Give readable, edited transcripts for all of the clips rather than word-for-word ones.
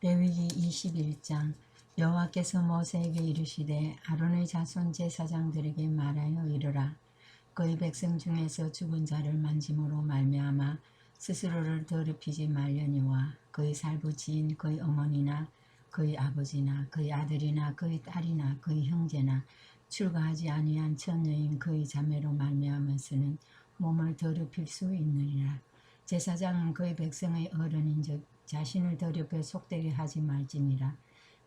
레위기 21장. 여호와께서 모세에게 이르시되 아론의 자손 제사장들에게 말하여 이르라. 그의 백성 중에서 죽은 자를 만짐으로 말미암아 스스로를 더럽히지 말려니와 그의 살부지인 그의 어머니나 그의 아버지나 그의 아들이나 그의 딸이나 그의 형제나 출가하지 아니한 처녀인 그의 자매로 말미암아서는 몸을 더럽힐 수 있느니라. 제사장은 그의 백성의 어른인즉 자신을 더럽혀 속되게 하지 말지니라.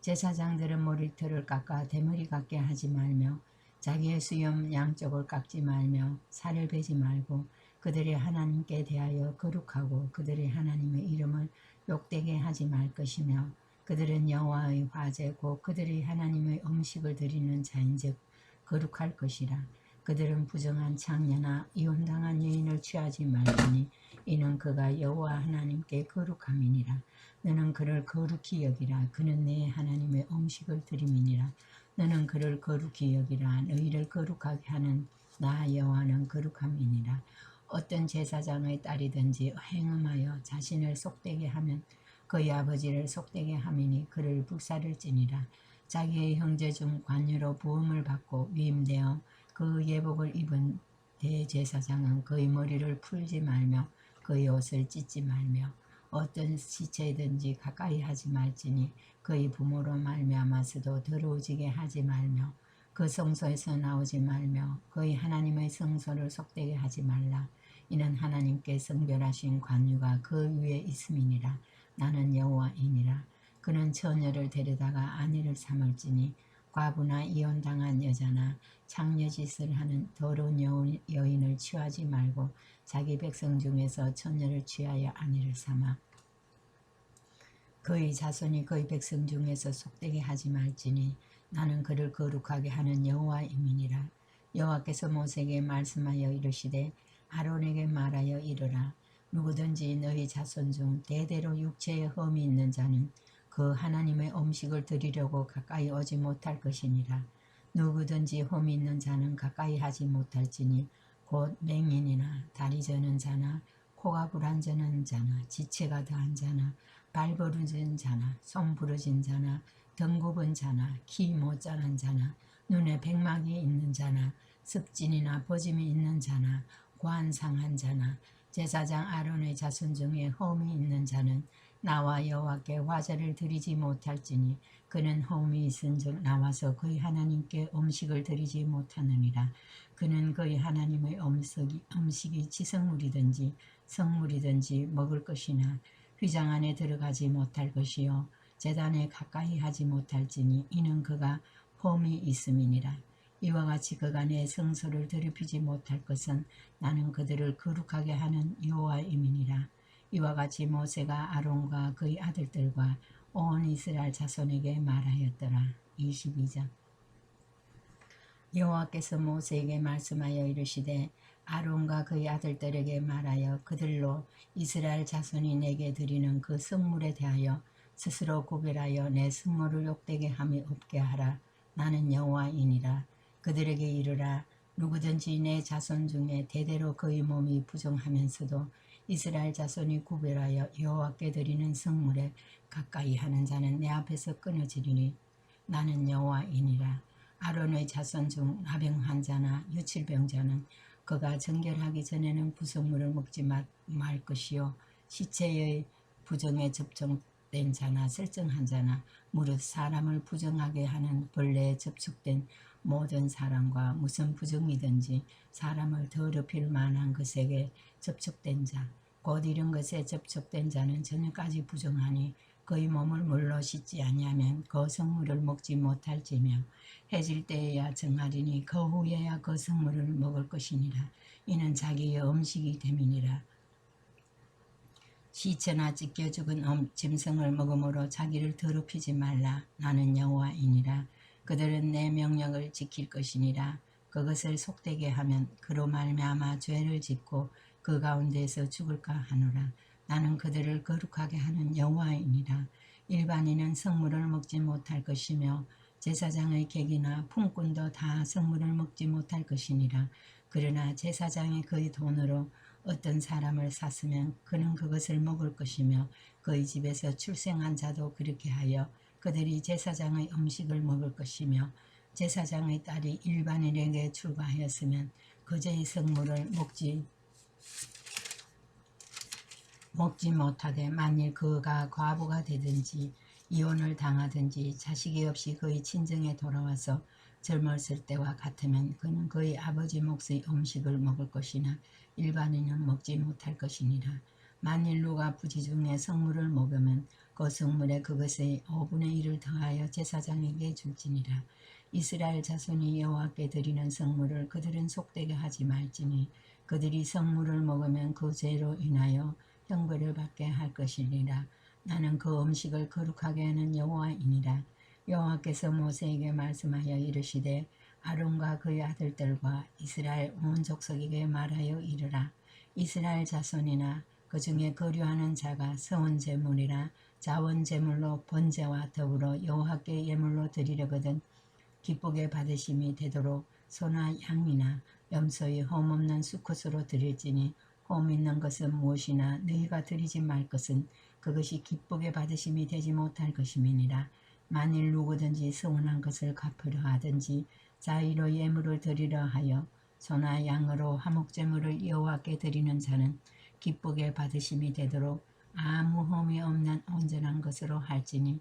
제사장들은 머리털을 깎아 대머리 같게 하지 말며 자기의 수염 양쪽을 깎지 말며 살을 베지 말고 그들의 하나님께 대하여 거룩하고 그들의 하나님의 이름을 욕되게 하지 말 것이며 그들은 여호와의 화제고 그들의 하나님의 음식을 드리는 자인즉 거룩할 것이라. 그들은 부정한 창녀나 이혼당한 여인을 취하지 말지니 이는 그가 여호와 하나님께 거룩함이니라. 너는 그를 거룩히 여기라. 그는 내 하나님의 음식을 드림이니라. 너는 그를 거룩히 여기라. 너희를 거룩하게 하는 나 여호와는 거룩함이니라. 어떤 제사장의 딸이든지 행음하여 자신을 속되게 하면 그의 아버지를 속되게 함이니 그를 불살을지니라. 자기의 형제 중 관유로 부음을 받고 위임되어 그 예복을 입은 대제사장은 그의 머리를 풀지 말며 그의 옷을 찢지 말며 어떤 시체든지 가까이 하지 말지니 그의 부모로 말미암아서도 더러워지게 하지 말며 그 성소에서 나오지 말며 그의 하나님의 성소를 속되게 하지 말라. 이는 하나님께 성별하신 관유가 그 위에 있음이니라. 나는 여호와이니라. 그는 처녀를 데려다가 아내를 삼을지니 과부나 이혼당한 여자나 창녀짓을 하는 더러운 여인을 취하지 말고 자기 백성 중에서 처녀를 취하여 아내를 삼아 그의 자손이 그의 백성 중에서 속되게 하지 말지니 나는 그를 거룩하게 하는 여호와임이니라. 여호와께서 모세에게 말씀하여 이르시되 아론에게 말하여 이르라. 누구든지 너희 자손 중 대대로 육체에 흠이 있는 자는 그 하나님의 음식을 드리려고 가까이 오지 못할 것이니라. 누구든지 흠이 있는 자는 가까이 하지 못할지니 곧 맹인이나 다리 저는 자나 코가 불안전한 자나 지체가 더한 자나 발 부러진 자나 손 부러진 자나 등 굽은 자나 키 못 자란 자나 눈에 백막이 있는 자나 습진이나 버짐이 있는 자나 고안 상한 자나 제사장 아론의 자손 중에 흠이 있는 자는 나와 여호와께 화제를 드리지 못할지니 그는 흠이 있은즉 나와서 그의 하나님께 음식을 드리지 못하느니라. 그는 그의 하나님의 음식이 지성물이든지 성물이든지 먹을 것이나 휘장 안에 들어가지 못할 것이요 제단에 가까이 하지 못할지니 이는 그가 흠이 있음이니라. 이와 같이 그가 내 성소를 더럽히지 못할 것은 나는 그들을 거룩하게 하는 여호와임이니라. 이와 같이 모세가 아론과 그의 아들들과 온 이스라엘 자손에게 말하였더라. 22장. 여호와께서 모세에게 말씀하여 이르시되 아론과 그의 아들들에게 말하여 그들로 이스라엘 자손이 내게 드리는 그 성물에 대하여 스스로 구별하여 내 성물을 욕되게 함이 없게 하라. 나는 여호와이니라. 그들에게 이르라. 누구든지 내 자손 중에 대대로 그의 몸이 부정하면서도 이스라엘 자손이 구별하여 여호와께 드리는 성물에 가까이 하는 자는 내 앞에서 끊어지리니 나는 여호와이니라. 아론의 자손 중 나병한 자나 유칠병자는 그가 정결하기 전에는 부속물을 먹지 말 것이요 시체의 부정에 접촉된 자나 설정한 자나 무릇 사람을 부정하게 하는 벌레에 접촉된 모든 사람과 무슨 부정이든지 사람을 더럽힐 만한 것에게 접촉된 자 곧 이런 것에 접촉된 자는 저녁까지 부정하니 그의 몸을 물로 씻지 아니하면 그 성물을 먹지 못할지며 해질 때에야 정하리니 그 후에야 그 성물을 먹을 것이니라. 이는 자기의 음식이 됨이니라. 시체나 찢겨 죽은 짐승을 먹음으로 자기를 더럽히지 말라. 나는 여호와이니라. 그들은 내 명령을 지킬 것이니라. 그것을 속되게 하면 그로 말미암아 죄를 짓고 그 가운데에서 죽을까 하노라. 나는 그들을 거룩하게 하는 여호와이니라. 일반인은 성물을 먹지 못할 것이며 제사장의 객이나 품꾼도 다 성물을 먹지 못할 것이니라. 그러나 제사장이 그의 돈으로 어떤 사람을 샀으면 그는 그것을 먹을 것이며 그의 집에서 출생한 자도 그렇게 하여 그들이 제사장의 음식을 먹을 것이며 제사장의 딸이 일반인에게 출가하였으면 그제의 성물을 먹지 못하되 만일 그가 과부가 되든지 이혼을 당하든지 자식이 없이 그의 친정에 돌아와서 젊었을 때와 같으면 그는 그의 아버지 몫의 음식을 먹을 것이나 일반인은 먹지 못할 것이니라. 만일 누가 부지 중에 성물을 먹으면 그 성물에 그것의 5분의 1을 더하여 제사장에게 줄지니라. 이스라엘 자손이 여호와께 드리는 성물을 그들은 속되게 하지 말지니 그들이 성물을 먹으면 그 죄로 인하여 형벌을 받게 할 것이니라. 나는 그 음식을 거룩하게 하는 여호와이니라. 여호와께서 모세에게 말씀하여 이르시되 아론과 그의 아들들과 이스라엘 온 족속에게 말하여 이르라. 이스라엘 자손이나 그 중에 거류하는 자가 서온 제물이나 자원 제물로 번제와 더불어 여호와께 예물로 드리려거든 기쁘게 받으심이 되도록 소나 양이나 염소의 흠없는 수컷으로 드릴지니 흠 있는 것은 무엇이나 너희가 드리지 말 것은 그것이 기쁘게 받으심이 되지 못할 것임이니라. 만일 누구든지 서운한 것을 갚으려 하든지 자의로 예물을 드리려 하여 소나 양으로 화목제물을 여호와께 드리는 자는 기쁘게 받으심이 되도록 아무 흠이 없는 온전한 것으로 할지니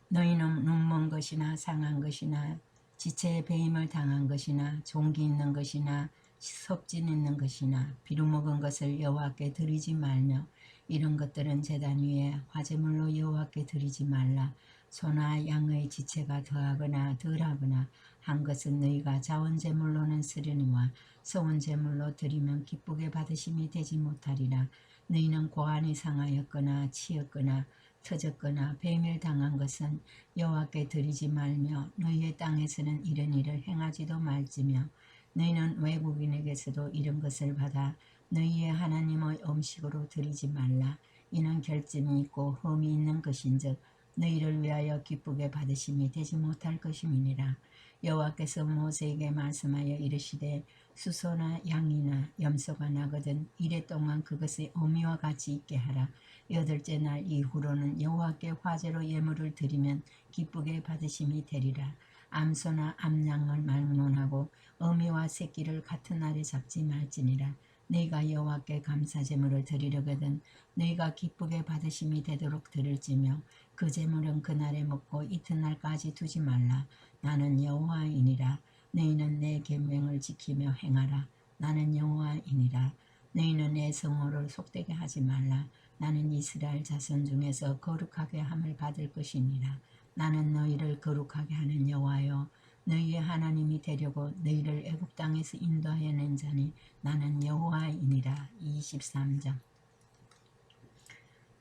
너희는 눈먼 것이나 상한 것이나 지체에 배임을 당한 것이나 종기 있는 것이나 섭진 있는 것이나 비루먹은 것을 여호와께 드리지 말며 이런 것들은 제단 위에 화제물로 여호와께 드리지 말라. 소나 양의 지체가 더하거나 덜하거나 한 것은 너희가 자원제물로는 쓰려니와 서원제물로 드리면 기쁘게 받으심이 되지 못하리라. 너희는 고안이 상하였거나 치였거나 터졌거나 배임을 당한 것은 여호와께 드리지 말며 너희의 땅에서는 이런 일을 행하지도 말지며 너희는 외국인에게서도 이런 것을 받아 너희의 하나님의 음식으로 드리지 말라. 이는 결점이 있고 흠이 있는 것인즉 너희를 위하여 기쁘게 받으심이 되지 못할 것임이니라. 여호와께서 모세에게 말씀하여 이르시되 수소나 양이나 염소가 나거든 이래 동안 그것의 의미와 같이 있게 하라. 여덟째 날 이후로는 여호와께 화제로 예물을 드리면 기쁘게 받으심이 되리라. 암소나 암양을 막론하고 어미와 새끼를 같은 날에 잡지 말지니라. 너희가 여호와께 감사제물을 드리려거든 너희가 기쁘게 받으심이 되도록 드릴지며 그 제물은 그날에 먹고 이튿날까지 두지 말라. 나는 여호와이니라. 너희는 내 계명을 지키며 행하라. 나는 여호와이니라. 너희는 내 성호를 속되게 하지 말라. 나는 이스라엘 자손 중에서 거룩하게 함을 받을 것이니라. 나는 너희를 거룩하게 하는 여호와여 너희의 하나님이 되려고 너희를 애굽 땅에서 인도하여 낸 자니 나는 여호와이니라. 23장.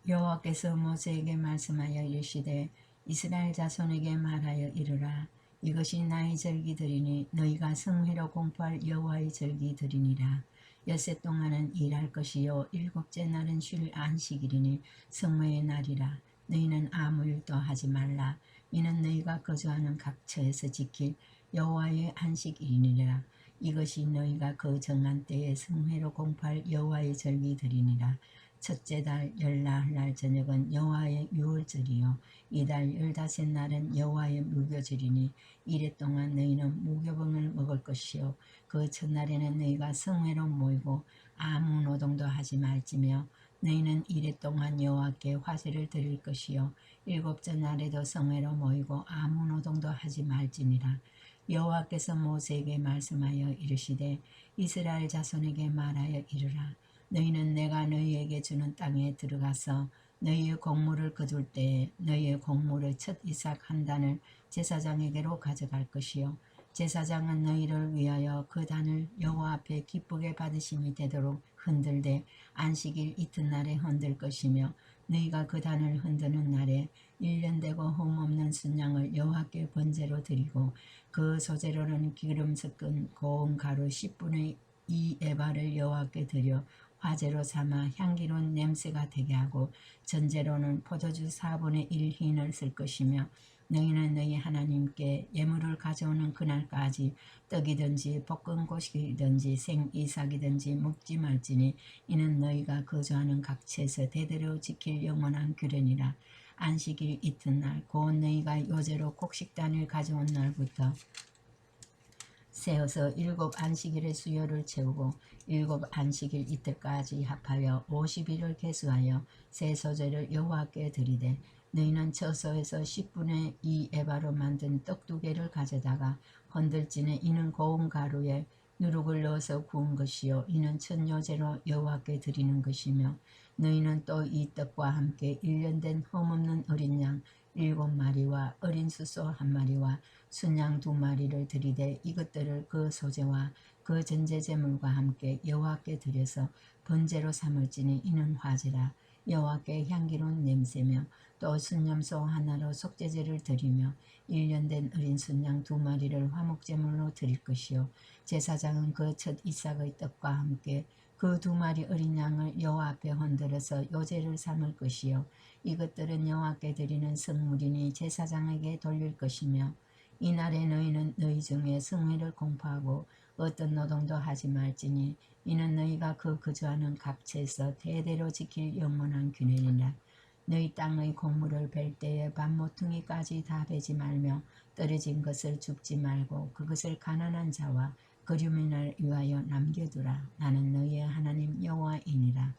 여호와께서 모세에게 말씀하여 이르시되 이스라엘 자손에게 말하여 이르라. 이것이 나의 절기들이니 너희가 성회로 공포할 여호와의 절기들이니라. 엿새 동안은 일할 것이요 일곱째 날은 쉴 안식일이니 성회의 날이라. 너희는 아무 일도 하지 말라. 이는 너희가 거주하는 각 처에서 지킬 여호와의 안식일이니라. 이것이 너희가 그 정한 때에 성회로 공포할 여호와의 절기들이니라. 첫째 달 열나흘날 저녁은 여호와의 유월절이요 이달 15날은 여호와의 무교절이니 이래 동안 너희는 무교병을 먹을 것이요 그 첫날에는 너희가 성회로 모이고 아무 노동도 하지 말지며 너희는 이래 동안 여호와께 화제를 드릴 것이요 일곱째 날에도 성회로 모이고 아무 노동도 하지 말지니라. 여호와께서 모세에게 말씀하여 이르시되 이스라엘 자손에게 말하여 이르라. 너희는 내가 너희에게 주는 땅에 들어가서 너희의 곡물을 거둘 때에 너희의 곡물의 첫 이삭 한 단을 제사장에게로 가져갈 것이요 제사장은 너희를 위하여 그 단을 여호와 앞에 기쁘게 받으심이 되도록 흔들되 안식일 이튿날에 흔들 것이며 너희가 그 단을 흔드는 날에 1년 되고 흠없는 순양을 여호와께 번제로 드리고 그 소재로는 기름 섞은 고운 가루 10분의 2 에바를 여호와께 드려 화제로 삼아 향기로운 냄새가 되게 하고 전제로는 포도주 4분의 1 흰을 쓸 것이며 너희는 너희 하나님께 예물을 가져오는 그날까지 떡이든지 볶은 곡식이든지 생이삭이든지 먹지 말지니 이는 너희가 거주하는 각 채에서 대대로 지킬 영원한 규례니라. 안식일 이튿날 곧 너희가 요제로 곡식단을 가져온 날부터 세어서 7 안식일의 수요를 채우고 7 안식일 이틀까지 합하여 50일을 계수하여 새 소재를 여호와께 드리되 너희는 처소에서 10분의 2 에바로 만든 떡 2개를 가져다가 헌들진에 이는 고운 가루에 누룩을 넣어서 구운 것이요 이는 첫 요제로 여호와께 드리는 것이며 너희는 또 이 떡과 함께 1년 된 흠없는 어린 양 7마리와 어린 수소 1마리와 순양 2마리를 드리되 이것들을 그 소재와 그 전제제물과 함께 여호와께 드려서 번제로 삼을지니 이는 화제라. 여호와께 향기로운 냄새며 또 순염소 하나로 속죄제를 드리며 1년 된 어린 순양 2마리를 화목제물로 드릴 것이요 제사장은 그 첫 이삭의 떡과 함께 그 2마리 어린 양을 여호와 앞에 헌들어서 요제를 삼을 것이요 이것들은 여호와께 드리는 성물이니 제사장에게 돌릴 것이며 이날에 너희는 너희 중에 성회를 공포하고 어떤 노동도 하지 말지니 이는 너희가 그 거주하는 각 채에서 대대로 지킬 영원한 규례니라. 너희 땅의 곡물을 벨 때에 밭모퉁이까지 다 베지 말며 떨어진 것을 줍지 말고 그것을 가난한 자와 거류민을 위하여 남겨두라. 나는 너희의 하나님 여호와이니라.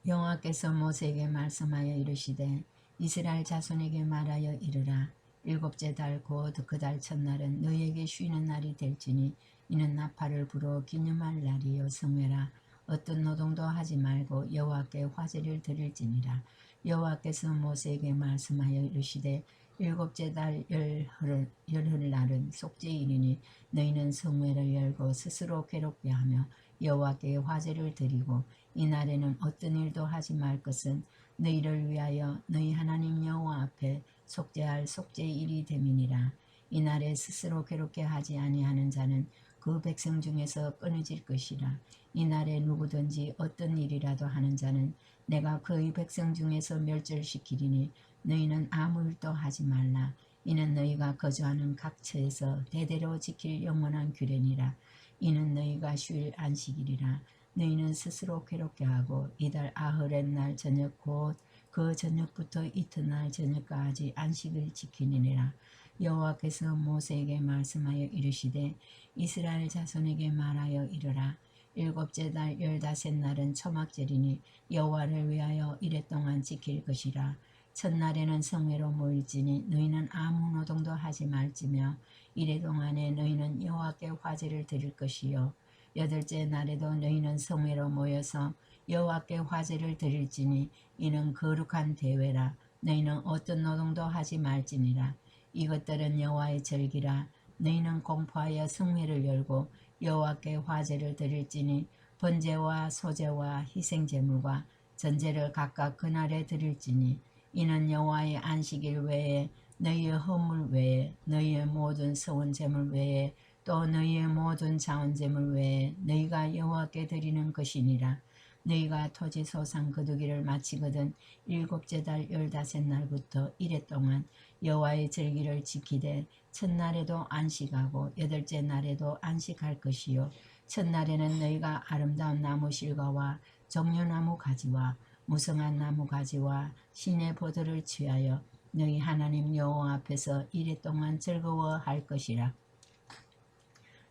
여호와께서 모세에게 말씀하여 이르시되 이스라엘 자손에게 말하여 이르라. 7째 달 곧 그 달 첫날은 너희에게 쉬는 날이 될지니 이는 나팔을 불어 기념할 날이요 성회라. 어떤 노동도 하지 말고 여호와께 화제를 드릴지니라. 여호와께서 모세에게 말씀하여 이르시되 7째 달 열흘 날은 속죄일이니 너희는 성회를 열고 스스로 괴롭게 하며 여호와께 화제를 드리고 이 날에는 어떤 일도 하지 말 것은 너희를 위하여 너희 하나님 여호와 앞에 속죄할 속죄일이 됨이니라. 이 날에 스스로 괴롭게 하지 아니하는 자는 그 백성 중에서 끊어질 것이라. 이 날에 누구든지 어떤 일이라도 하는 자는 내가 그의 백성 중에서 멸절시키리니 너희는 아무 일도 하지 말라. 이는 너희가 거주하는 각 처에서 대대로 지킬 영원한 규례니라. 이는 너희가 쉴 안식일이라. 너희는 스스로 괴롭게 하고 이달 아흐렛 날 저녁 곧 그 저녁부터 이튿날 저녁까지 안식을 지키니라. 여호와께서 모세에게 말씀하여 이르시되 이스라엘 자손에게 말하여 이르라. 7째 달 15날은 초막절이니 여호와를 위하여 이래 동안 지킬 것이라. 첫날에는 성회로 모일지니 너희는 아무 노동도 하지 말지며 이래 동안에 너희는 여호와께 화제를 드릴 것이요 8째 날에도 너희는 성회로 모여서 여호와께 화제를 드릴지니 이는 거룩한 대회라. 너희는 어떤 노동도 하지 말지니라. 이것들은 여호와의 절기라. 너희는 공포하여 성회를 열고 여호와께 화제를 드릴지니 번제와 소제와 희생제물과 전제를 각각 그날에 드릴지니 이는 여호와의 안식일 외에 너희의 허물 외에 너희의 모든 서원제물 외에 또 너희의 모든 자원제물 외에 너희가 여호와께 드리는 것이니라. 너희가 토지 소상 거두기를 마치거든 7째 달 15날부터 이래 동안 여호와의 절기를 지키되 첫날에도 안식하고 8째 날에도 안식할 것이요 첫날에는 너희가 아름다운 나무 실과와 종려나무 가지와 무성한 나무 가지와 신의 보도를 취하여 너희 하나님 여호와 앞에서 이래 동안 즐거워할 것이라.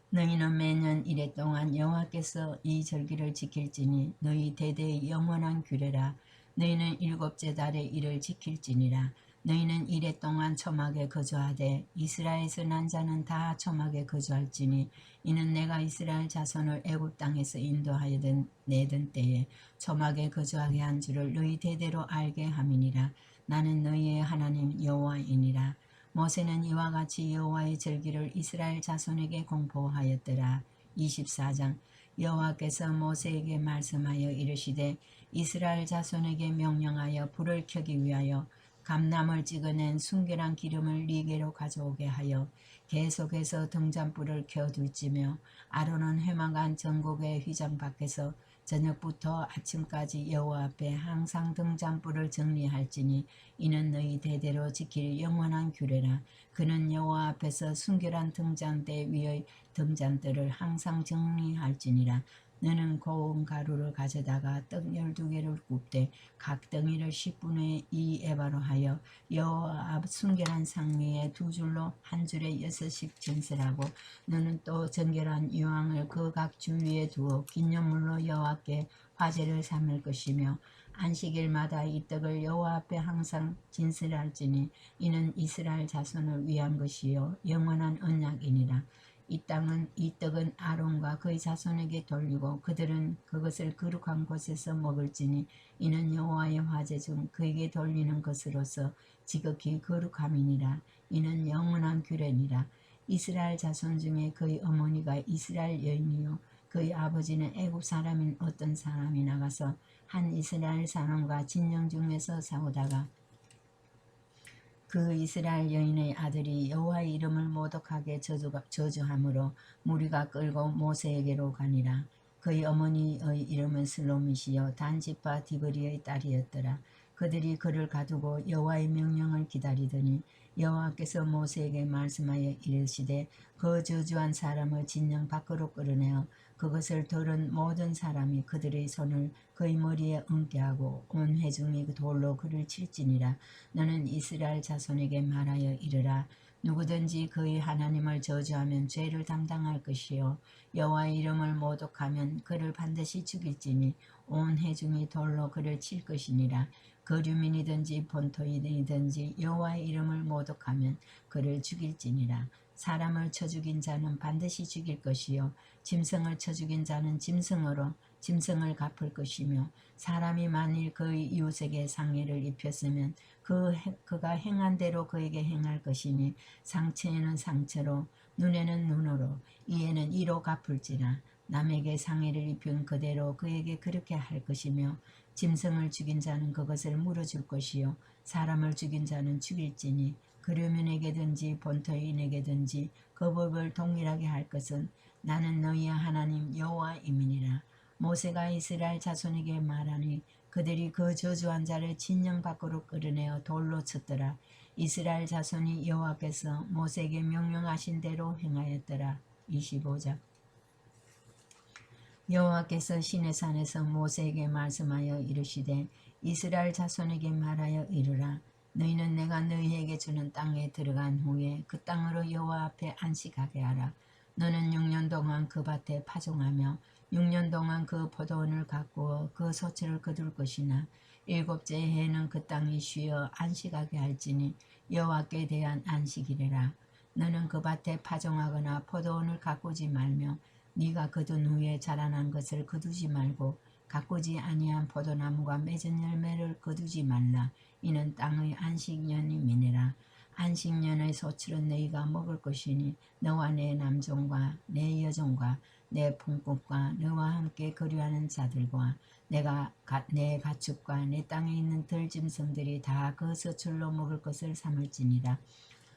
너희는 매년 이래 동안 여호와께서 이 절기를 지킬지니 너희 대대의 영원한 규례라. 너희는 7째 달에 이를 지킬지니라. 너희는 이래 동안 초막에 거주하되 이스라엘에서 난 자는 다 초막에 거주할지니 이는 내가 이스라엘 자손을 애굽 땅에서 인도하여든 내던 때에 초막에 거주하게 한 줄을 너희 대대로 알게 함이니라. 나는 너희의 하나님 여호와이니라. 모세는 이와 같이 여호와의 절기를 이스라엘 자손에게 공포하였더라. 24장 여호와께서 모세에게 말씀하여 이르시되 이스라엘 자손에게 명령하여 불을 켜기 위하여 감람을 찍어낸 순결한 기름을 네개로 가져오게 하여 계속해서 등잔불을 켜둘지며 아론은 회막안 전곡의 휘장 밖에서 저녁부터 아침까지 여호와 앞에 항상 등잔불을 정리할지니 이는 너희 대대로 지킬 영원한 규례라. 그는 여호와 앞에서 순결한 등잔대 위의 등잔들을 항상 정리할지니라. 너는 고운 가루를 가져다가 떡 12개를 굽되 각 덩이를 10분의 2 에바로 하여 여호와 앞 순결한 상 위에 2줄로 한 줄에 6씩 진설하고 너는 또 정결한 유황을 그 각 줄 위에 두어 기념물로 여호와께 화제를 삼을 것이며 안식일마다 이 떡을 여호와 앞에 항상 진설할지니 이는 이스라엘 자손을 위한 것이요 영원한 언약이니라. 이 떡은 아론과 그의 자손에게 돌리고 그들은 그것을 거룩한 곳에서 먹을지니 이는 여호와의 화제 중 그에게 돌리는 것으로서 지극히 거룩함이니라. 이는 영원한 규례니라. 이스라엘 자손 중에 그의 어머니가 이스라엘 여인이요 그의 아버지는 애굽 사람인 어떤 사람이 나가서 한 이스라엘 사람과 진영 중에서 싸우다가 그 이스라엘 여인의 아들이 여호와의 이름을 모독하게 저주함으로 무리가 끌고 모세에게로 가니라. 그의 어머니의 이름은 슬로밋이요 단지파 디브리의 딸이었더라. 그들이 그를 가두고 여호와의 명령을 기다리더니 여호와께서 모세에게 말씀하여 이르시되 그 저주한 사람을 진영 밖으로 끌어내어 그것을 들은 모든 사람이 그들의 손을 그의 머리에 얹게 하고 온 회중이 그 돌로 그를 칠지니라. 너는 이스라엘 자손에게 말하여 이르라. 누구든지 그의 하나님을 저주하면 죄를 담당할 것이요 여호와의 이름을 모독하면 그를 반드시 죽일지니 온 회중이 돌로 그를 칠 것이니라. 거류민이든지 본토인이든지 여호와의 이름을 모독하면 그를 죽일지니라. 사람을 쳐 죽인 자는 반드시 죽일 것이요 짐승을 쳐 죽인 자는 짐승으로 짐승을 갚을 것이며 사람이 만일 그의 이웃에게 상해를 입혔으면 그가 행한 대로 그에게 행할 것이니 상처에는 상처로 눈에는 눈으로 이에는 이로 갚을지라. 남에게 상해를 입힌 그대로 그에게 그렇게 할 것이며 짐승을 죽인 자는 그것을 물어줄 것이요 사람을 죽인 자는 죽일지니 거류민에게든지 본토인에게든지 그 법을 동일하게 할 것은 나는 너희의 하나님 여호와임이니라. 모세가 이스라엘 자손에게 말하니 그들이 그 저주한 자를 진영 밖으로 끌어내어 돌로 쳤더라. 이스라엘 자손이 여호와께서 모세에게 명령하신 대로 행하였더라. 25장. 여호와께서 시내산에서 모세에게 말씀하여 이르시되 이스라엘 자손에게 말하여 이르라. 너희는 내가 너희에게 주는 땅에 들어간 후에 그 땅으로 여호와 앞에 안식하게 하라. 너는 6년 동안 그 밭에 파종하며 6년 동안 그 포도원을 가꾸어 그 소출을 거둘 것이나 7째 해에는 그 땅이 쉬어 안식하게 할지니 여호와께 대한 안식이래라. 너는 그 밭에 파종하거나 포도원을 가꾸지 말며 네가 거둔 후에 자라난 것을 거두지 말고 가꾸지 아니한 포도나무가 맺은 열매를 거두지 말라. 이는 땅의 안식년임이니라. 안식년의 소출은 너희가 먹을 것이니 너와 내 남종과 내 여종과 내 품꾼과 너와 함께 거류하는 자들과 내 가축과 내 땅에 있는 들짐승들이 다 그 소출로 먹을 것을 삼을지니라.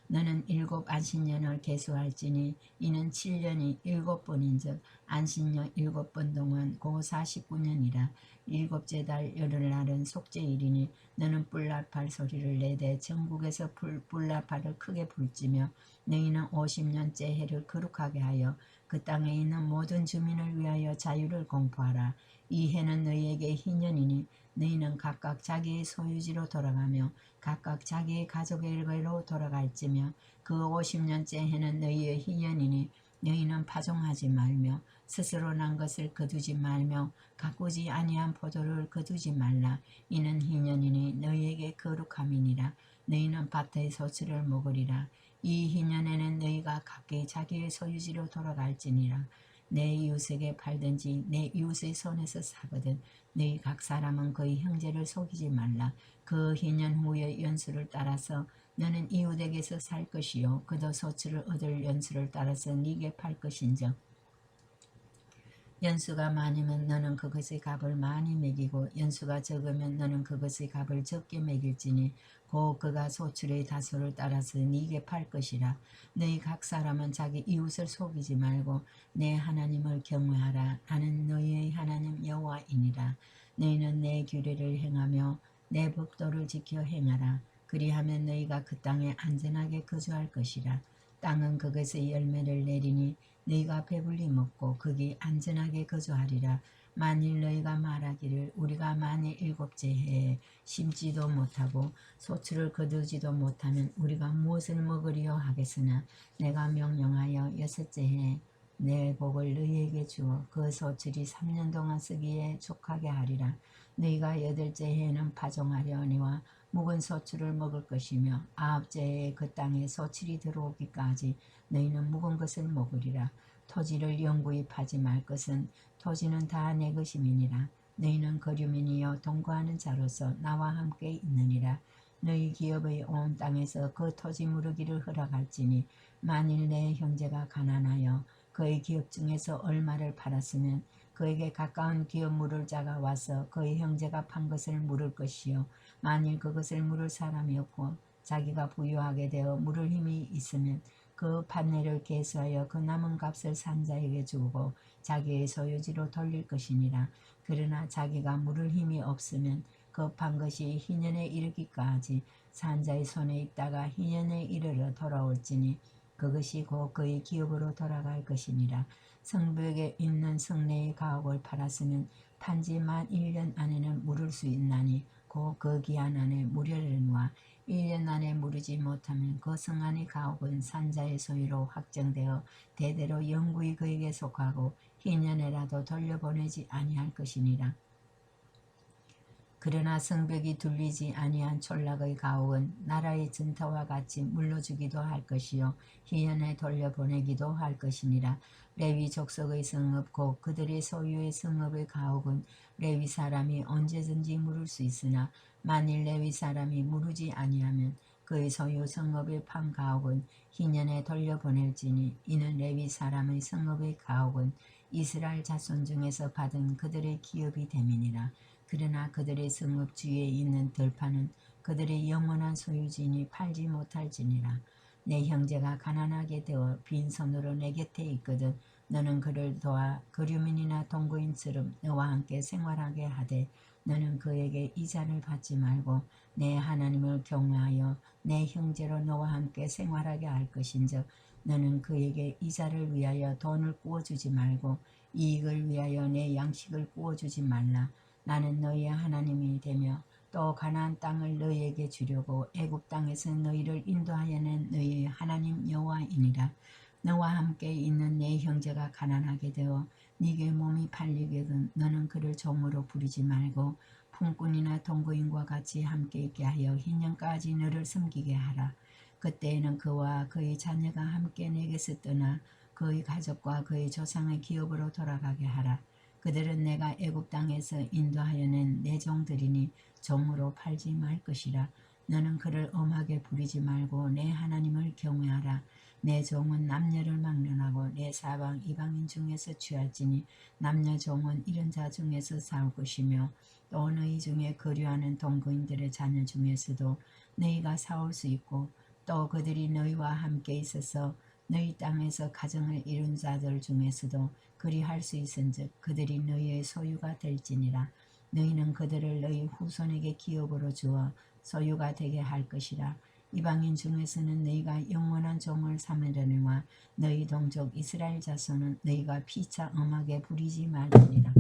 너는 7 안식년을 계수할지니 이는 7년이 7번인즉 안식년 7번 동안 고 49년이라. 7째 달 열흘날은 속죄일이니 너는 뿔나팔 소리를 내되 전국에서 뿔나팔을 크게 불지며 너희는 50년째 해를 거룩하게 하여 그 땅에 있는 모든 주민을 위하여 자유를 공포하라. 이 해는 너희에게 희년이니 너희는 각각 자기의 소유지로 돌아가며 각각 자기의 가족에게로 돌아갈지며 그 50년째 해는 너희의 희년이니 너희는 파종하지 말며 스스로 난 것을 거두지 말며 가꾸지 아니한 포도를 거두지 말라. 이는 희년이니 너희에게 거룩함이니라. 너희는 밭의 소출을 먹으리라. 이 희년에는 너희가 각기 자기의 소유지로 돌아갈지니라. 내 이웃에게 팔든지 내 이웃의 손에서 사거든 너희 각 사람은 그의 형제를 속이지 말라. 그 희년 후의 연수를 따라서 너는 이웃에게서 살 것이요 그도 소출을 얻을 연수를 따라서 네게 팔 것인즉 연수가 많으면 너는 그것의 값을 많이 매기고 연수가 적으면 너는 그것의 값을 적게 매길지니 곧 그가 소출의 다소를 따라서 네게 팔 것이라. 너희 각 사람은 자기 이웃을 속이지 말고 내 하나님을 경외하라. 나는 너희의 하나님 여호와이니라. 너희는 내 규례를 행하며 내 법도를 지켜 행하라. 그리하면 너희가 그 땅에 안전하게 거주할 것이라. 땅은 그것의 열매를 내리니 너희가 배불리 먹고 거기 안전하게 거주하리라. 만일 너희가 말하기를 우리가 만일 7째 해에 심지도 못하고 소출을 거두지도 못하면 우리가 무엇을 먹으리요 하겠으나 내가 명령하여 6째 해에 내 복을 너희에게 주어 그 소출이 3년 동안 쓰기에 족하게 하리라. 너희가 8째 해에는 파종하려니와 묵은 소출을 먹을 것이며 9째 해에 그 땅에 소출이 들어오기까지 너희는 묵은 것을 먹으리라. 토지를 영구히 파지 말 것은 토지는 다 내 것임이니라. 너희는 거류민이여 동거하는 자로서 나와 함께 있느니라. 너희 기업의 온 땅에서 그 토지 무르기를 허락할지니 만일 내 형제가 가난하여 그의 기업 중에서 얼마를 팔았으면 그에게 가까운 기업 물을 자가 와서 그의 형제가 판 것을 물을 것이요 만일 그것을 물을 사람이 없고 자기가 부유하게 되어 물을 힘이 있으면 그 판례를 계수하여 그 남은 값을 산자에게 주고 자기의 소유지로 돌릴 것이니라. 그러나 자기가 물을 힘이 없으면 그 판 것이 희년에 이르기까지 산자의 손에 있다가 희년에 이르러 돌아올지니 그것이 곧 그의 기업으로 돌아갈 것이니라. 성벽에 있는 성내의 가옥을 팔았으면 판지 만 1년 안에는 물을 수 있나니 곧 그 기한 안에 무려려니와 1년 안에 무르지 못하면 그 성 안의 가옥은 산자의 소유로 확정되어 대대로 영구히 그에게 속하고 희년에라도 돌려보내지 아니할 것이니라. 그러나 성벽이 둘리지 아니한 촌락의 가옥은 나라의 전타와 같이 물러주기도 할 것이요 희연에 돌려보내기도 할 것이니라. 레위 족속의 성읍 곧 그들의 소유의 성읍의 가옥은 레위 사람이 언제든지 물을 수 있으나 만일 레위 사람이 물으지 아니하면 그의 소유 성읍의 판 가옥은 희년에 돌려보낼지니 이는 레위 사람의 성읍의 가옥은 이스라엘 자손 중에서 받은 그들의 기업이 됨이니라. 그러나 그들의 성읍 주위에 있는 들판은 그들의 영원한 소유지니 팔지 못할지니라. 내 형제가 가난하게 되어 빈손으로 내 곁에 있거든 너는 그를 도와 거류민이나 동거인처럼 너와 함께 생활하게 하되 너는 그에게 이자를 받지 말고 내 하나님을 경외하여 내 형제로 너와 함께 생활하게 할 것인즉 너는 그에게 이자를 위하여 돈을 구워주지 말고 이익을 위하여 내 양식을 구워주지 말라. 나는 너희의 하나님이 되며 또 가나안 땅을 너희에게 주려고 애굽 땅에서 너희를 인도하여 낸 너희의 하나님 여호와이니라. 너와 함께 있는 내 형제가 가난하게 되어 네게 몸이 팔리거든 너는 그를 종으로 부리지 말고 품꾼이나 동거인과 같이 함께 있게 하여 희년까지 너를 섬기게 하라. 그때에는 그와 그의 자녀가 함께 내게서 떠나 그의 가족과 그의 조상의 기업으로 돌아가게 하라. 그들은 내가 애굽 땅에서 인도하여 낸 내 종들이니 종으로 팔지 말 것이라. 너는 그를 엄하게 부리지 말고 내 하나님을 경외하라. 내 종은 남녀를 막론하고 내 사방 이방인 중에서 취할지니 남녀 종은 이런 자 중에서 싸울 것이며 또 너희 중에 거류하는 동거인들의 자녀 중에서도 너희가 싸울 수 있고 또 그들이 너희와 함께 있어서 너희 땅에서 가정을 이룬 자들 중에서도 그리할 수 있은즉 그들이 너희의 소유가 될지니라. 너희는 그들을 너희 후손에게 기업으로 주어 소유가 되게 할 것이라. 이방인 중에서는 너희가 영원한 종을 삼으려니와 너희 동족 이스라엘 자손은 너희가 피차 엄하게 부리지 말지니라.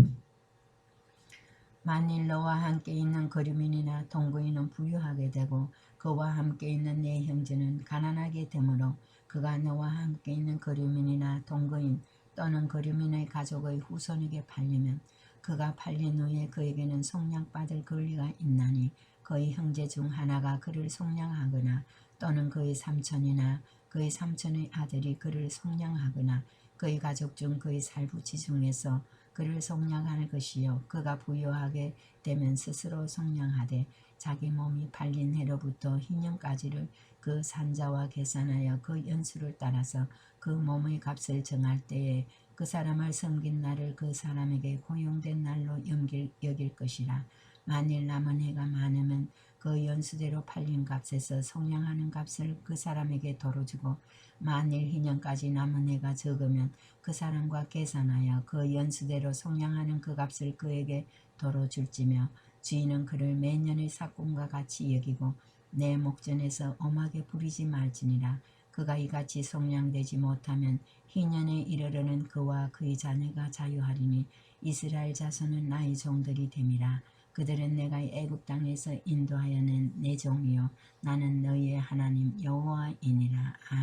만일 너와 함께 있는 거류민이나 동거인은 부유하게 되고 그와 함께 있는 내 형제는 가난하게 되므로 그가 너와 함께 있는 거류민이나 동거인 또는 거류민의 가족의 후손에게 팔리면 그가 팔린 후에 그에게는 속량받을 권리가 있나니 그의 형제 중 하나가 그를 속량하거나 또는 그의 삼촌이나 그의 삼촌의 아들이 그를 속량하거나 그의 가족 중 그의 살부치 중에서 그를 속량할 것이요 그가 부유하게 되면 스스로 속량하되 자기 몸이 팔린 해로부터 희년까지를 그 산자와 계산하여 그 연수를 따라서 그 몸의 값을 정할 때에 그 사람을 섬긴 날을 그 사람에게 고용된 날로 여길 것이라. 만일 남은 해가 많으면 그 연수대로 팔린 값에서 속량하는 값을 그 사람에게 도로 주고 만일 희년까지 남은 해가 적으면 그 사람과 계산하여 그 연수대로 속량하는 그 값을 그에게 도로 줄지며 주인은 그를 매년의 삭금과 같이 여기고 내 목전에서 엄하게 부리지 말지니라. 그가 이같이 속량되지 못하면 희년에 이르러는 그와 그의 자녀가 자유하리니 이스라엘 자손은 나의 종들이 됨이라. 그들은 내가 애굽 땅에서 인도하여 낸 내 종이요 나는 너희의 하나님 여호와이니라. 아멘.